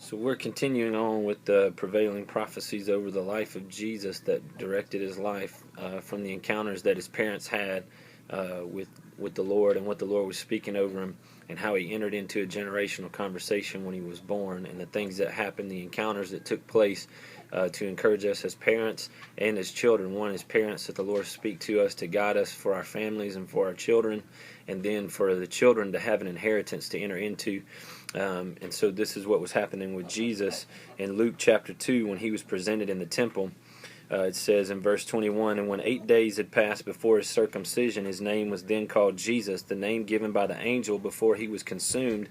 So we're continuing on with the prevailing prophecies over the life of Jesus that directed his life from the encounters that his parents had with the Lord and what the Lord was speaking over him, and how he entered into a generational conversation when he was born, and the things that happened, the encounters that took place to encourage us as parents and as children. One, as parents, that the Lord speak to us to guide us for our families and for our children, and then for the children to have an inheritance to enter into. And so this is what was happening with Jesus in Luke chapter 2 when he was presented in the temple. It says in verse 21, "And when 8 days had passed before his circumcision, his name was then called Jesus, the name given by the angel before he was consumed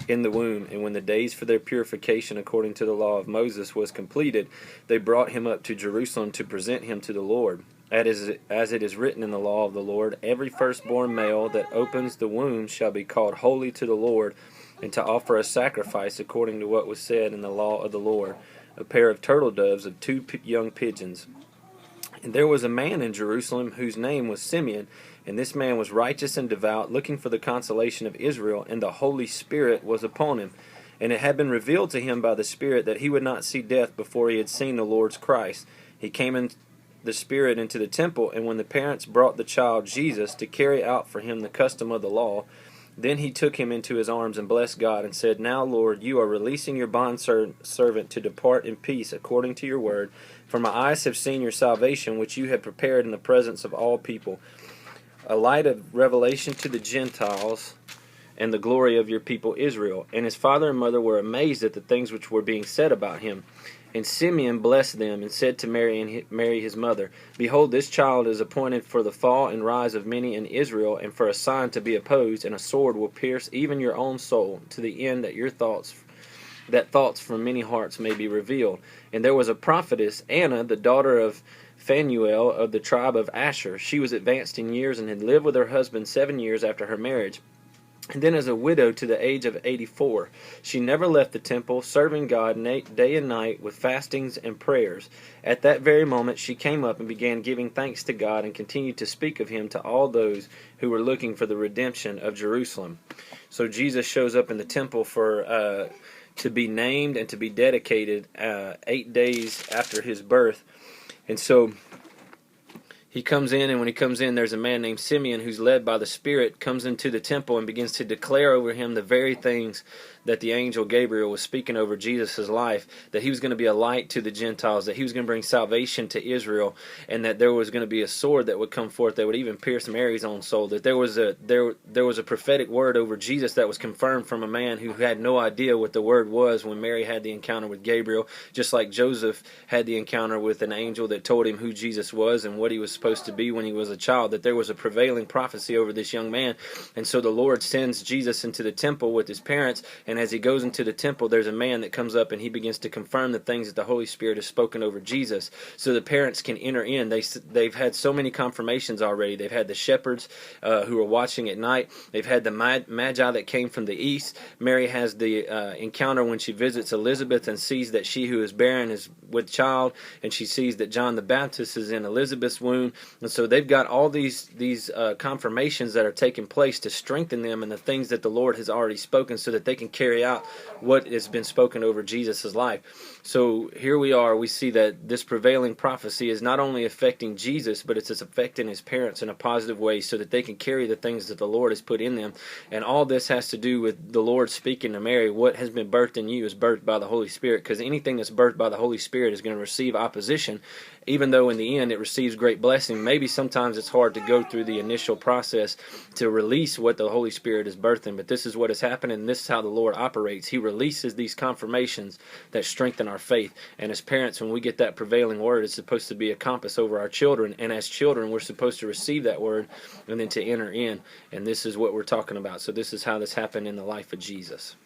in the womb. And when the days for their purification according to the law of Moses was completed, they brought him up to Jerusalem to present him to the Lord. As it is written in the law of the Lord, every firstborn male that opens the womb shall be called holy to the Lord, and to offer a sacrifice according to what was said in the law of the Lord, a pair of turtle doves of 2 young pigeons. And there was a man in Jerusalem whose name was Simeon, and this man was righteous and devout, looking for the consolation of Israel, and the Holy Spirit was upon him. And it had been revealed to him by the Spirit that he would not see death before he had seen the Lord's Christ. He came in the Spirit into the temple, and when the parents brought the child Jesus to carry out for him the custom of the law, then he took him into his arms and blessed God and said, Now, Lord, you are releasing your bondservant to depart in peace according to your word. For my eyes have seen your salvation, which you have prepared in the presence of all people, a light of revelation to the Gentiles and the glory of your people Israel. And his father and mother were amazed at the things which were being said about him. And Simeon blessed them and said to Mary his mother, Behold, this child is appointed for the fall and rise of many in Israel, and for a sign to be opposed, and a sword will pierce even your own soul, to the end that thoughts from many hearts may be revealed. And there was a prophetess, Anna, the daughter of Phanuel of the tribe of Asher. She was advanced in years and had lived with her husband 7 years after her marriage. And then as a widow to the age of 84, she never left the temple, serving God day and night with fastings and prayers. At that very moment she came up and began giving thanks to God, and continued to speak of him to all those who were looking for the redemption of Jerusalem." So Jesus shows up in the temple for to be named and to be dedicated 8 days after his birth. And so he comes in, and when he comes in, there's a man named Simeon who's led by the Spirit, comes into the temple and begins to declare over him the very things that the angel Gabriel was speaking over Jesus' life, that he was going to be a light to the Gentiles, that he was going to bring salvation to Israel, and that there was going to be a sword that would come forth that would even pierce Mary's own soul, that there was a prophetic word over Jesus that was confirmed from a man who had no idea what the word was when Mary had the encounter with Gabriel, just like Joseph had the encounter with an angel that told him who Jesus was and what he was supposed to be when he was a child, that there was a prevailing prophecy over this young man. And so the Lord sends Jesus into the temple with his parents, and as he goes into the temple, there's a man that comes up and he begins to confirm the things that the Holy Spirit has spoken over Jesus, so the parents can enter in. They've had so many confirmations already. They've had the shepherds who are watching at night. They've had the magi that came from the east. Mary has the encounter when she visits Elizabeth and sees that she who is barren is with child, and she sees that John the Baptist is in Elizabeth's womb. And so they've got all these confirmations that are taking place to strengthen them in the things that the Lord has already spoken, so that they can carry out what has been spoken over Jesus' life. So here we are, we see that this prevailing prophecy is not only affecting Jesus, but it's affecting his parents in a positive way, so that they can carry the things that the Lord has put in them. And all this has to do with the Lord speaking to Mary. What has been birthed in you is birthed by the Holy Spirit, because anything that's birthed by the Holy Spirit is going to receive opposition, even though in the end it receives great blessing. Maybe sometimes it's hard to go through the initial process to release what the Holy Spirit is birthing, but this is what is happening, and this is how the Lord operates. He releases these confirmations that strengthen our faith. And as parents, when we get that prevailing word, it's supposed to be a compass over our children, and as children we're supposed to receive that word and then to enter in. And this is what we're talking about. So this is how this happened in the life of Jesus.